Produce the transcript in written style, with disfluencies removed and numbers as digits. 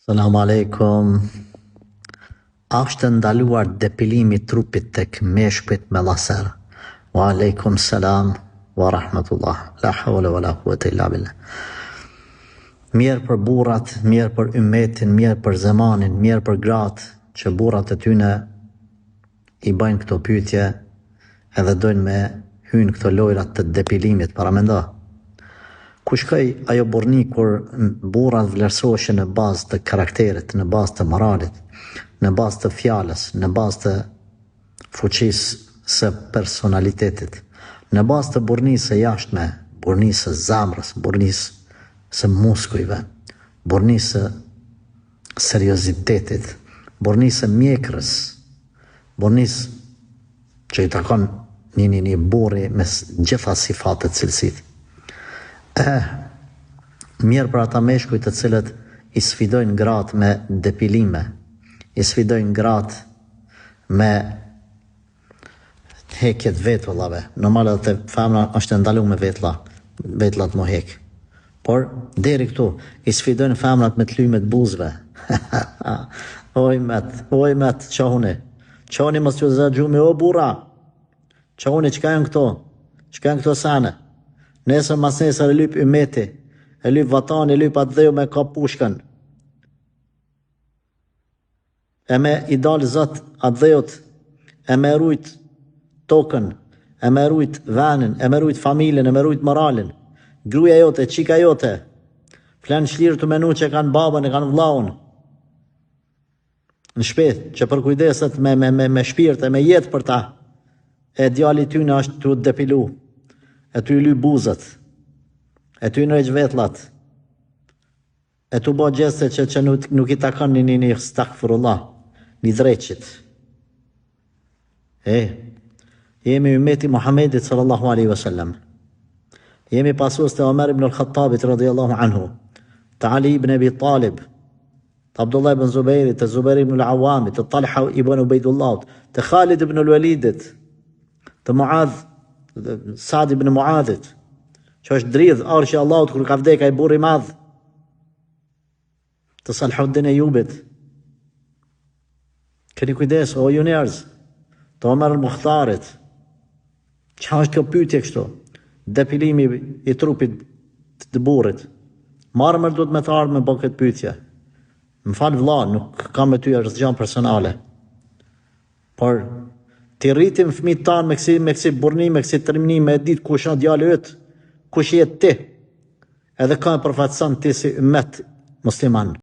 Selam aleikum. A është ndaluar depilimi i trupit tek meshkujt me laser? Wa aleikum salam wa rahmatullah. La hawla wa la quwwata illa billah. Mirë për burrat, mirë për ymmetin, mirë për zemanin, mirë për gratë që burrat e tyne i bëjnë këto pyetje edhe dojnë me hynë këto lojrat të depilimit, para mendo. Ku shkoj ajo burni kur burrat vlerësoheshin në bazë të karakterit, në bazë të moralit, në bazë të fjalës, në bazë të fuqisë së personalitetit, në bazë të burnisë së jashtme, burnisë së zamrës, burnisë së muskujve, burnisë së seriozitetit, burnisë së mjekrës, burnisë që i takon një burri me gjitha sifatet cilësit. Mirë për ata meshkuj të cilët i sfidojnë gratë me depilime, i sfidojnë gratë me hekjet vetullave. Normal edhe të femna është ndalu me vetullat më hek. Por deri këtu i sfidojnë femnat me të lymet buzëve. Oj met, qohuni mos t'ju zë gjumi, o burra, qohuni çka janë këto sane. Nesër mas nesër e lyp ymmeti, e lyp vatani, e lyp atë dheu me ka pushkën. E me i dalë zot atë dheut, e me rujt tokën, e me rujt venin, e me rujt familjen, e me rujt moralin. Gruaja jote, qika jote, flenë shlirë të menu që kanë babën, e kanë vllaun. Në shpet, që për kujdeset me shpirt e me jetë për ta, e djali tyne është të depilu. E ty lyp buzët, e ty nërëgj vetlat, e tu bo gjeste që nuk i takon një stakfirullah, një dreqit. Jemi ummeti Muhammedit sallallahu alaihi wasallam. Jemi pasues të Omer ibn al-Khattabit radhiyallahu anhu, të Ali ibn Abi Talib, të Abdullah ibn Zubairit, të Zubair ibn al-Awamit, të Talha ibn Ubaydullah, të Khalid ibn al-Walidit, të Muadh, Saad ibn Muadhit, që është dridh arshi Allahut kur ka vdek ai burri i madh, të Salahuddin Ejubit. Keni kujdes, o ju njerëz, të Omer al-Mukhtarit. Çfarë është kjo pyetje kështu? Depilimi i trupit të burrit. Marrë duhet me të ardhmë me bë këtë pyetje. Më fal vëlla, nuk kam me ty asgjë personale. Por ti rritim fëmijët tanë me kësi burni, me kësi trimni, me ditë kush është djali yt, kush je ti, edhe ka përfaqëson ti si ummet musliman.